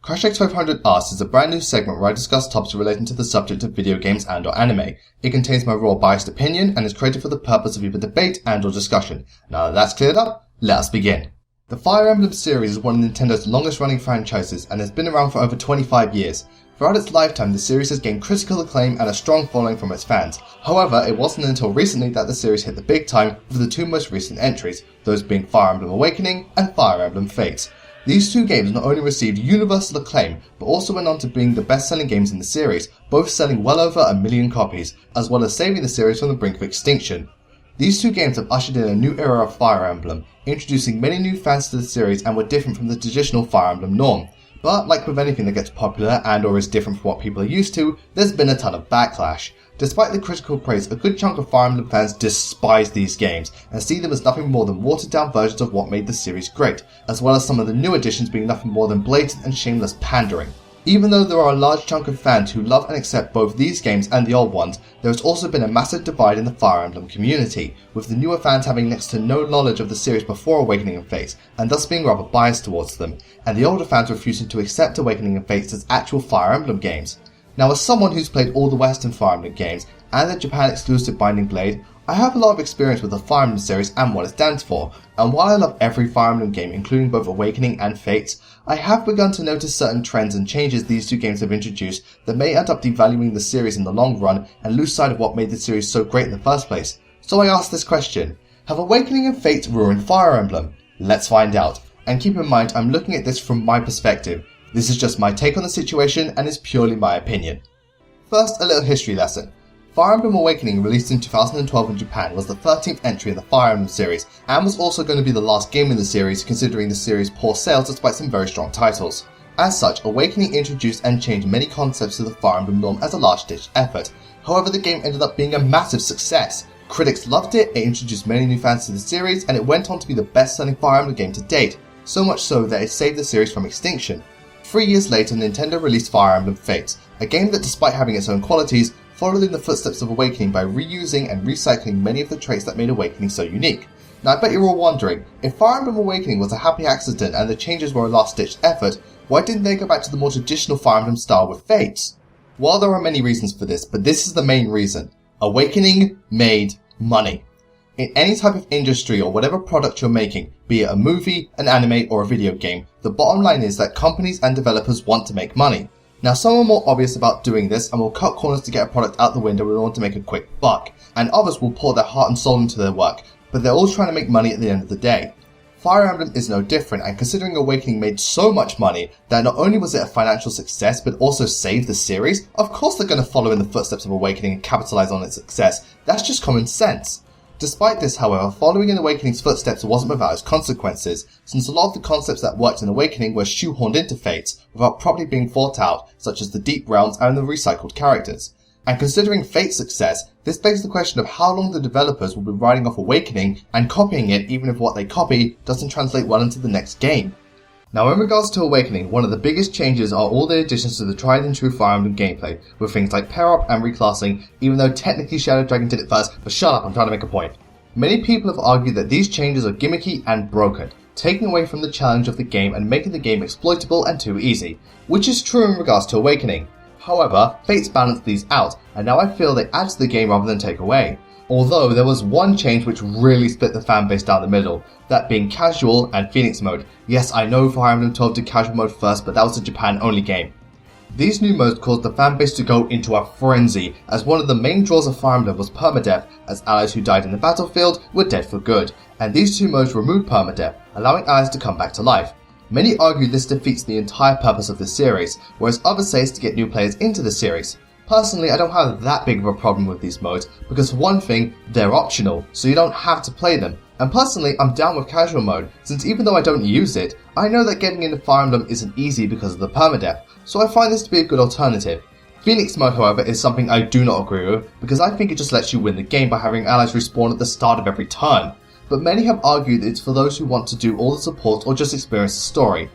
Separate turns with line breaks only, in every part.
CRASHX500 Asks is a brand new segment where I discuss topics relating to the subject of video games and or anime. It contains my raw biased opinion and is created for the purpose of either debate and or discussion. Now that that's cleared up, let us begin. The Fire Emblem series is one of Nintendo's longest running franchises and has been around for over 25 years. Throughout its lifetime, the series has gained critical acclaim and a strong following from its fans. However, it wasn't until recently that the series hit the big time with the two most recent entries, those being Fire Emblem Awakening and Fire Emblem Fates. These two games not only received universal acclaim, but also went on to being the best-selling games in the series, both selling well over 1 million copies, as well as saving the series from the brink of extinction. These two games have ushered in a new era of Fire Emblem, introducing many new fans to the series and were different from the traditional Fire Emblem norm. But like with anything that gets popular and or is different from what people are used to, there's been a ton of backlash. Despite the critical praise, a good chunk of Fire Emblem fans despise these games and see them as nothing more than watered down versions of what made the series great, as well as some of the new additions being nothing more than blatant and shameless pandering. Even though there are a large chunk of fans who love and accept both these games and the old ones, there has also been a massive divide in the Fire Emblem community, with the newer fans having next to no knowledge of the series before Awakening and Fates, and thus being rather biased towards them, and the older fans refusing to accept Awakening and Fates as actual Fire Emblem games. Now, as someone who's played all the Western Fire Emblem games and the Japan exclusive Binding Blade, I have a lot of experience with the Fire Emblem series and what it stands for, and while I love every Fire Emblem game including both Awakening and Fates, I have begun to notice certain trends and changes these two games have introduced that may end up devaluing the series in the long run and lose sight of what made the series so great in the first place. So I ask this question: have Awakening and Fates ruined Fire Emblem? Let's find out, and keep in mind I'm looking at this from my perspective. This is just my take on the situation and is purely my opinion. First, a little history lesson. Fire Emblem Awakening, released in 2012 in Japan, was the 13th entry in the Fire Emblem series, and was also going to be the last game in the series considering the series' poor sales despite some very strong titles. As such, Awakening introduced and changed many concepts to the Fire Emblem norm as a last-ditch effort. However, the game ended up being a massive success. Critics loved it, it introduced many new fans to the series, and it went on to be the best-selling Fire Emblem game to date, so much so that it saved the series from extinction. 3 years later, Nintendo released Fire Emblem Fates, a game that, despite having its own qualities, followed in the footsteps of Awakening by reusing and recycling many of the traits that made Awakening so unique. Now I bet you're all wondering, if Fire Emblem Awakening was a happy accident and the changes were a last-ditch effort, why didn't they go back to the more traditional Fire Emblem style with Fates? Well, there are many reasons for this, but this is the main reason. Awakening made money. In any type of industry or whatever product you're making, be it a movie, an anime, or a video game, the bottom line is that companies and developers want to make money. Now, some are more obvious about doing this and will cut corners to get a product out the window in order to make a quick buck, and others will pour their heart and soul into their work, but they're all trying to make money at the end of the day. Fire Emblem is no different, and considering Awakening made so much money that not only was it a financial success but also saved the series, of course they're going to follow in the footsteps of Awakening and capitalize on its success. That's just common sense. Despite this, however, following in Awakening's footsteps wasn't without its consequences, since a lot of the concepts that worked in Awakening were shoehorned into Fates without properly being thought out, such as the deep realms and the recycled characters. And considering Fate's success, this begs the question of how long the developers will be riding off Awakening and copying it even if what they copy doesn't translate well into the next game. Now, in regards to Awakening, one of the biggest changes are all the additions to the tried and true Fire Emblem gameplay, with things like pair-up and reclassing, even though technically Shadow Dragon did it first, but shut up, I'm trying to make a point. Many people have argued that these changes are gimmicky and broken, taking away from the challenge of the game and making the game exploitable and too easy, which is true in regards to Awakening. However, Fates balanced these out, and now I feel they add to the game rather than take away. Although there was one change which really split the fanbase down the middle, that being Casual and Phoenix Mode. Yes, I know Fire Emblem 12 did Casual Mode first, but that was a Japan-only game. These new modes caused the fanbase to go into a frenzy, as one of the main draws of Fire Emblem was permadeath, as allies who died in the battlefield were dead for good, and these two modes removed permadeath, allowing allies to come back to life. Many argue this defeats the entire purpose of this series, whereas others say it's to get new players into the series. Personally, I don't have that big of a problem with these modes, because for one thing, they're optional, so you don't have to play them. And personally, I'm down with Casual Mode, since even though I don't use it, I know that getting into Fire Emblem isn't easy because of the permadeath, so I find this to be a good alternative. Phoenix Mode, however, is something I do not agree with, because I think it just lets you win the game by having allies respawn at the start of every turn. But many have argued that it's for those who want to do all the support or just experience the story.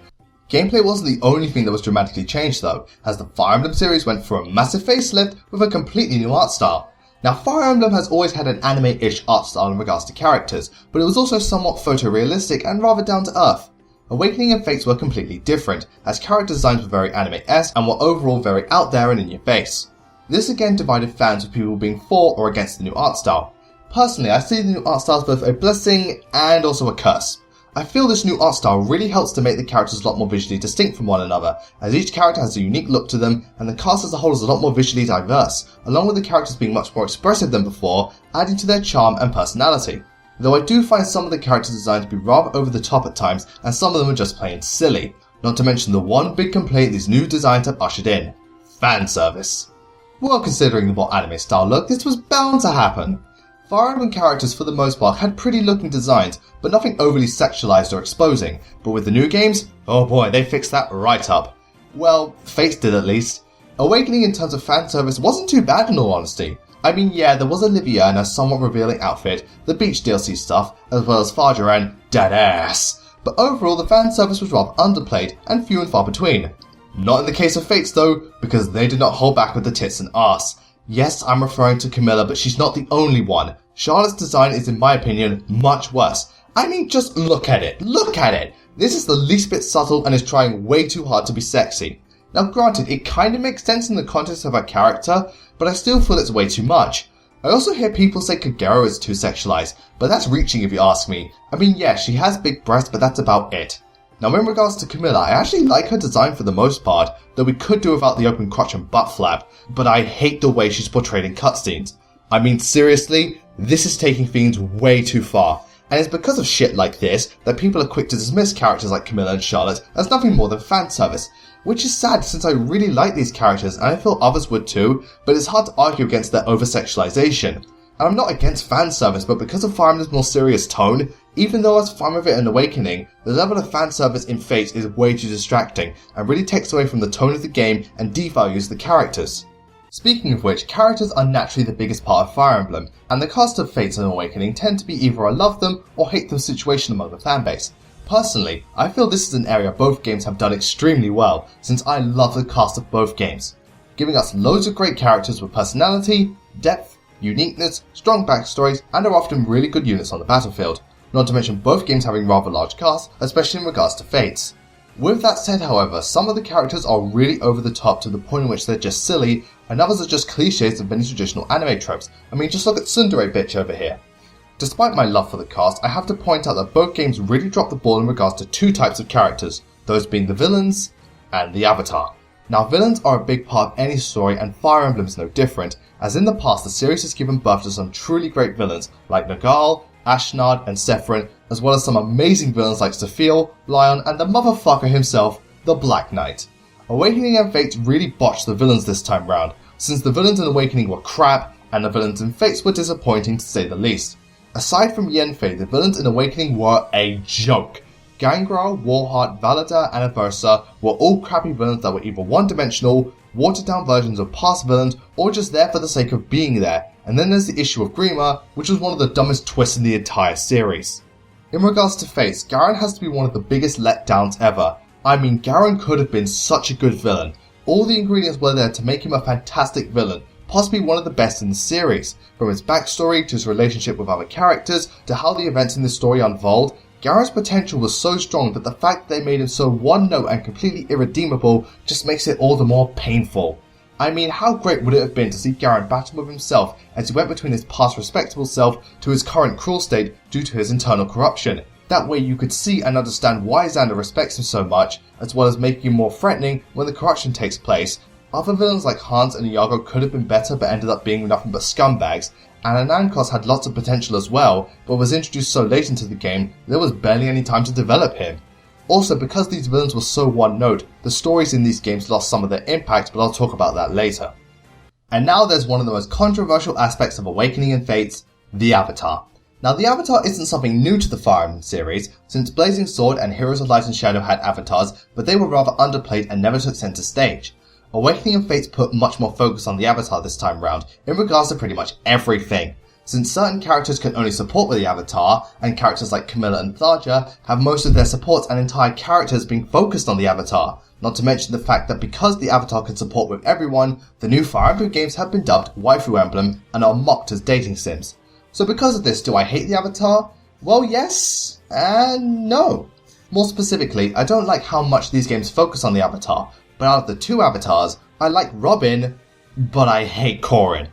Gameplay wasn't the only thing that was dramatically changed though, as the Fire Emblem series went for a massive facelift with a completely new art style. Now, Fire Emblem has always had an anime-ish art style in regards to characters, but it was also somewhat photorealistic and rather down to earth. Awakening and Fates were completely different, as character designs were very anime-esque and were overall very out there and in your face. This again divided fans with people being for or against the new art style. Personally, I see the new art style as both a blessing and also a curse. I feel this new art style really helps to make the characters a lot more visually distinct from one another, as each character has a unique look to them, and the cast as a whole is a lot more visually diverse, along with the characters being much more expressive than before, adding to their charm and personality. Though I do find some of the character design to be rather over the top at times, and some of them are just plain silly. Not to mention the one big complaint these new designs have ushered in: fan service. Well, considering the more anime style look, this was bound to happen. Fire Emblem characters for the most part had pretty looking designs, but nothing overly sexualized or exposing, but with the new games, oh boy, they fixed that right up. Well, Fates did at least. Awakening in terms of fan service wasn't too bad in all honesty. I mean, yeah, there was Olivia in a somewhat revealing outfit, the beach DLC stuff, as well as Faja and dead ass, but overall the fan service was rather underplayed and few and far between. Not in the case of Fates though, because they did not hold back with the tits and arse. Yes, I'm referring to Camilla, but she's not the only one. Charlotte's design is, in my opinion, much worse. I mean, just look at it. Look at it! This is the least bit subtle and is trying way too hard to be sexy. Now granted, it kinda makes sense in the context of her character, but I still feel it's way too much. I also hear people say Kagero is too sexualized, but that's reaching if you ask me. I mean, yeah, she has big breasts, but that's about it. Now in regards to Camilla, I actually like her design for the most part, though we could do without the open crotch and butt flap, but I hate the way she's portrayed in cutscenes. I mean, seriously, this is taking things way too far, and it's because of shit like this that people are quick to dismiss characters like Camilla and Charlotte as nothing more than fan service, which is sad since I really like these characters and I feel others would too, but it's hard to argue against their over-sexualization. And I'm not against fan service, but because of Fire Emblem's more serious tone, even though I was fine with it in Awakening, the level of fan service in Fate is way too distracting and really takes away from the tone of the game and devalues the characters. Speaking of which, characters are naturally the biggest part of Fire Emblem, and the cast of Fates and Awakening tend to be either a love them or hate them situation among the fanbase. Personally, I feel this is an area both games have done extremely well, since I love the cast of both games, giving us loads of great characters with personality, depth, uniqueness, strong backstories, and are often really good units on the battlefield, not to mention both games having rather large casts, especially in regards to Fates. With that said, however, some of the characters are really over the top to the point in which they're just silly, and others are just cliches of many traditional anime tropes. I mean, just look at Tsundere bitch over here. Despite my love for the cast, I have to point out that both games really dropped the ball in regards to two types of characters, those being the villains and the avatar. Now, villains are a big part of any story, and Fire Emblem is no different, as in the past the series has given birth to some truly great villains like Nagal, Ashnard, and Sephiroth, as well as some amazing villains like Sephiel, Lion, and the motherfucker himself, the Black Knight. Awakening and Fates really botched the villains this time round, since the villains in Awakening were crap, and the villains in Fates were disappointing to say the least. Aside from Yenfei, the villains in Awakening were a joke. Gangrel, Warheart, Valadar, and Aversa were all crappy villains that were either one-dimensional, watered-down versions of past villains, or just there for the sake of being there. And then there's the issue of Grima, which was one of the dumbest twists in the entire series. In regards to Fates, Garen has to be one of the biggest letdowns ever. I mean, Garen could have been such a good villain. All the ingredients were there to make him a fantastic villain, possibly one of the best in the series. From his backstory to his relationship with other characters to how the events in the story unfold, Garen's potential was so strong that the fact that they made him so one-note and completely irredeemable just makes it all the more painful. I mean, how great would it have been to see Garen battle with himself as he went between his past respectable self to his current cruel state due to his internal corruption. That way you could see and understand why Xander respects him so much, as well as making him more threatening when the corruption takes place. Other villains like Hans and Iago could have been better but ended up being nothing but scumbags, and Anankos had lots of potential as well, but was introduced so late into the game there was barely any time to develop him. Also, because these villains were so one-note, the stories in these games lost some of their impact, but I'll talk about that later. And now there's one of the most controversial aspects of Awakening and Fates, the Avatar. Now, the Avatar isn't something new to the Fire Emblem series, since Blazing Sword and Heroes of Light and Shadow had avatars, but they were rather underplayed and never took center stage. Awakening and Fates put much more focus on the Avatar this time round, in regards to pretty much everything. Since certain characters can only support with the Avatar, and characters like Camilla and Tharja have most of their supports and entire characters being focused on the Avatar, not to mention the fact that because the Avatar can support with everyone, the new Fire Emblem games have been dubbed Waifu Emblem and are mocked as dating sims. So because of this, do I hate the Avatar? Well, yes and no. More specifically, I don't like how much these games focus on the avatar, but out of the two avatars, I like Robin, but I hate Corrin.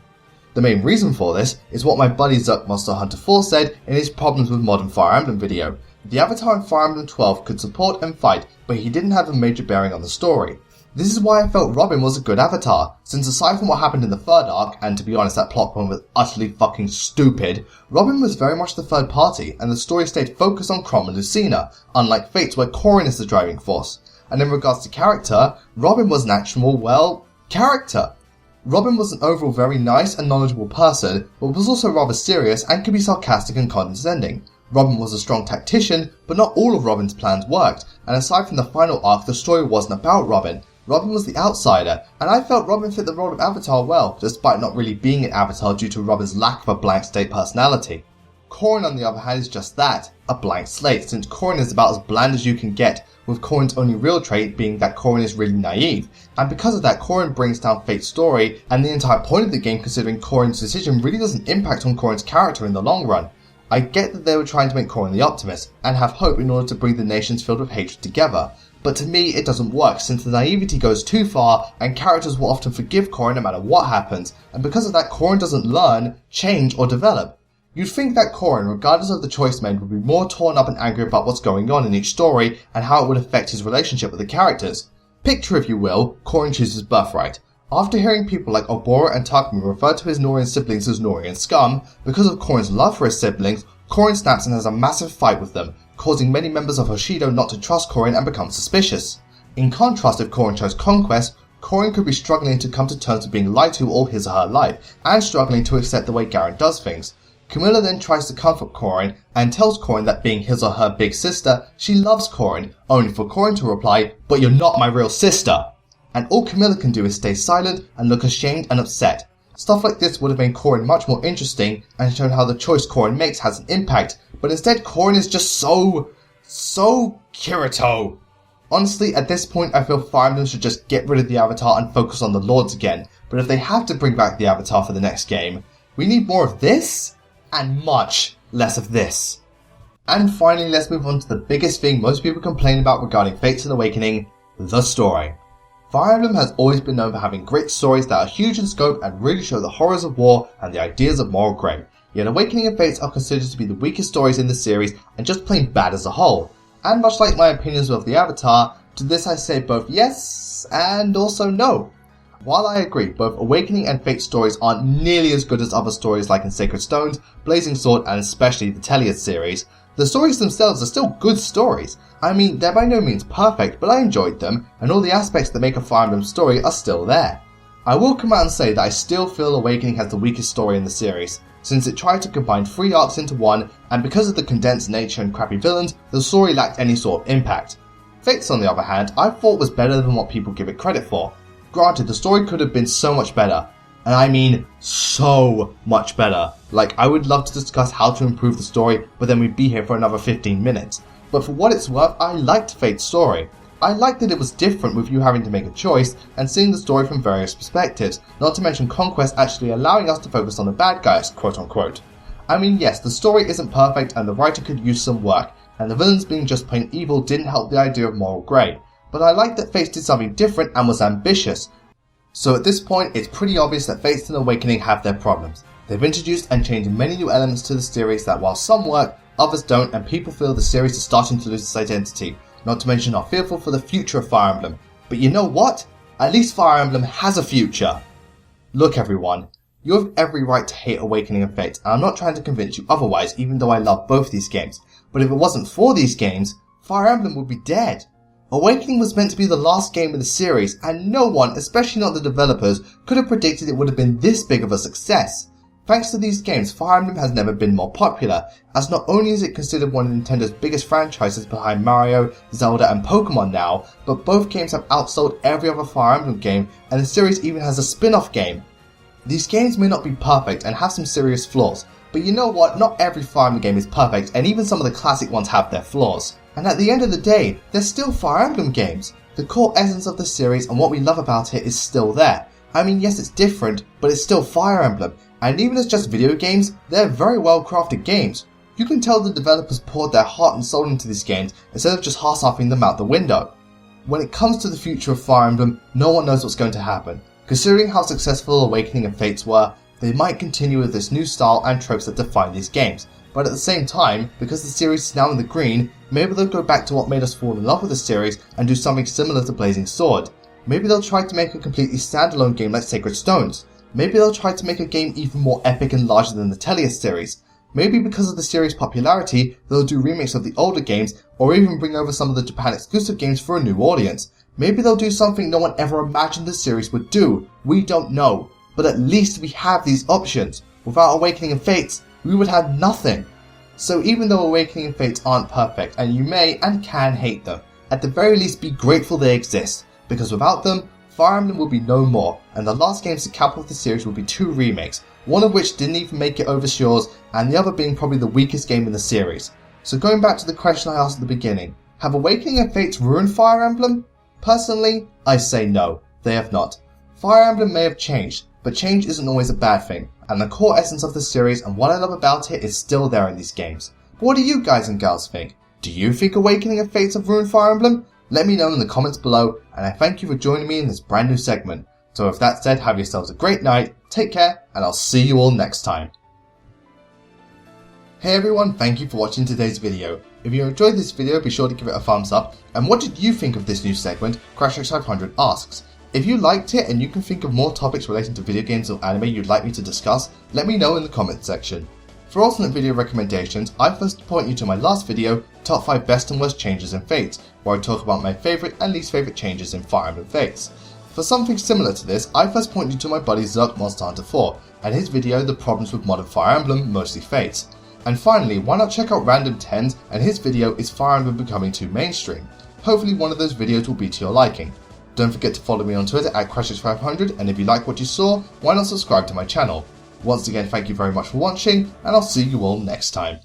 The main reason for this is what my buddy Zuck Monster Hunter 4 said in his Problems with Modern Fire Emblem video. The avatar in Fire Emblem 12 could support and fight, but he didn't have a major bearing on the story. This is why I felt Robin was a good avatar, since aside from what happened in the third arc, and to be honest that plot point was utterly fucking stupid, Robin was very much the third party, and the story stayed focused on Chrom and Lucina, unlike Fates where Corrin is the driving force. And in regards to character, Robin was an actual, well, character. Robin was an overall very nice and knowledgeable person, but was also rather serious and could be sarcastic and condescending. Robin was a strong tactician, but not all of Robin's plans worked, and aside from the final arc, the story wasn't about Robin. Robin was the outsider, and I felt Robin fit the role of Avatar well, despite not really being an Avatar due to Robin's lack of a blank slate personality. Corrin on the other hand is just that, a blank slate, since Corrin is about as bland as you can get, with Corrin's only real trait being that Corrin is really naive, and because of that Corrin brings down Fate's story, and the entire point of the game considering Corrin's decision really doesn't impact on Corrin's character in the long run. I get that they were trying to make Corrin the optimist, and have hope in order to bring the nations filled with hatred together, but to me it doesn't work since the naivety goes too far and characters will often forgive Corrin no matter what happens, and because of that Corrin doesn't learn, change or develop. You'd think that Corrin, regardless of the choice made, would be more torn up and angry about what's going on in each story and how it would affect his relationship with the characters. Picture, if you will, Corrin chooses birthright. After hearing people like Obora and Takumi refer to his Nohrian siblings as Nohrian scum, because of Corrin's love for his siblings, Corrin snaps and has a massive fight with them, causing many members of Hoshido not to trust Corrin and become suspicious. In contrast, if Corrin chose conquest, Corrin could be struggling to come to terms with being lied to all his or her life, and struggling to accept the way Garen does things. Camilla then tries to comfort Corrin, and tells Corrin that being his or her big sister, she loves Corrin, only for Corrin to reply, "But you're not my real sister!" And all Camilla can do is stay silent and look ashamed and upset. Stuff like this would have made Corrin much more interesting, and shown how the choice Corrin makes has an impact, but instead Corrin is just so Kirito. Honestly, at this point I feel Fire Emblem should just get rid of the Avatar and focus on the Lords again, but if they have to bring back the Avatar for the next game, we need more of this, and much less of this. And finally, let's move on to the biggest thing most people complain about regarding Fates and Awakening, the story. Fire Emblem has always been known for having great stories that are huge in scope and really show the horrors of war and the ideas of moral grey, yet Awakening and Fates are considered to be the weakest stories in the series and just plain bad as a whole. And much like my opinions of the Avatar, to this I say both yes and also no. While I agree, both Awakening and Fate stories aren't nearly as good as other stories like in Sacred Stones, Blazing Sword and especially the Telliad series, the stories themselves are still good stories. I mean, they're by no means perfect, but I enjoyed them, and all the aspects that make a Fire Emblem story are still there. I will come out and say that I still feel Awakening has the weakest story in the series, since it tried to combine 3 arcs into one, and because of the condensed nature and crappy villains, the story lacked any sort of impact. Fates, on the other hand, I thought was better than what people give it credit for. Granted, the story could have been so much better, and I mean so much better. Like, I would love to discuss how to improve the story, but then we'd be here for another 15 minutes. But for what it's worth, I liked Fate's story. I liked that it was different with you having to make a choice and seeing the story from various perspectives, not to mention Conquest actually allowing us to focus on the bad guys, quote unquote. I mean, yes, the story isn't perfect and the writer could use some work, and the villains being just plain evil didn't help the idea of moral grey, but I liked that Fates did something different and was ambitious. So at this point, it's pretty obvious that Fates and Awakening have their problems. They've introduced and changed many new elements to the series that while some work, others don't, and people feel the series is starting to lose its identity, not to mention are fearful for the future of Fire Emblem. But you know what? At least Fire Emblem has a future. Look everyone, you have every right to hate Awakening and Fate, and I'm not trying to convince you otherwise even though I love both these games, but if it wasn't for these games, Fire Emblem would be dead. Awakening was meant to be the last game in the series, and no one, especially not the developers, could have predicted it would have been this big of a success. Thanks to these games, Fire Emblem has never been more popular, as not only is it considered one of Nintendo's biggest franchises behind Mario, Zelda and Pokemon now, but both games have outsold every other Fire Emblem game, and the series even has a spin-off game. These games may not be perfect and have some serious flaws, but you know what, not every Fire Emblem game is perfect, and even some of the classic ones have their flaws. And at the end of the day, they're still Fire Emblem games. The core essence of the series and what we love about it is still there. I mean, yes, it's different, but it's still Fire Emblem, and even as just video games, they're very well crafted games. You can tell the developers poured their heart and soul into these games instead of just half-assing them out the window. When it comes to the future of Fire Emblem, no one knows what's going to happen. Considering how successful Awakening and Fates were, they might continue with this new style and tropes that define these games. But at the same time, because the series is now in the green, maybe they'll go back to what made us fall in love with the series and do something similar to Blazing Sword. Maybe they'll try to make a completely standalone game like Sacred Stones. Maybe they'll try to make a game even more epic and larger than the Tellius series. Maybe because of the series' popularity, they'll do remakes of the older games, or even bring over some of the Japan exclusive games for a new audience. Maybe they'll do something no one ever imagined the series would do. We don't know. But at least we have these options. Without Awakening and Fates, we would have nothing. So even though Awakening and Fates aren't perfect, and you may and can hate them, at the very least be grateful they exist, because without them, Fire Emblem will be no more, and the last games to cap off the series will be 2 remakes, one of which didn't even make it over shores, and the other being probably the weakest game in the series. So going back to the question I asked at the beginning, have Awakening and Fates ruined Fire Emblem? Personally, I say no, they have not. Fire Emblem may have changed, but change isn't always a bad thing, and the core essence of the series and what I love about it is still there in these games. But what do you guys and gals think? Do you think Awakening and Fates have ruined Fire Emblem? Let me know in the comments below, and I thank you for joining me in this brand new segment. So with that said, have yourselves a great night, take care, and I'll see you all next time. Hey everyone, thank you for watching today's video. If you enjoyed this video, be sure to give it a thumbs up, and what did you think of this new segment, CRASHX500 asks? If you liked it and you can think of more topics relating to video games or anime you'd like me to discuss, let me know in the comments section. For alternate video recommendations, I first point you to my last video, Top 5 Best and Worst Changes in Fates, where I talk about my favourite and least favourite changes in Fire Emblem Fates. For something similar to this, I first point you to my buddy Zerk Monster Hunter 4, and his video The Problems with Modern Fire Emblem, Mostly Fates. And finally, why not check out Random 10's, and his video is Fire Emblem Becoming Too Mainstream. Hopefully one of those videos will be to your liking. Don't forget to follow me on Twitter at CRASHX500, and if you like what you saw, why not subscribe to my channel. Once again, thank you very much for watching, and I'll see you all next time.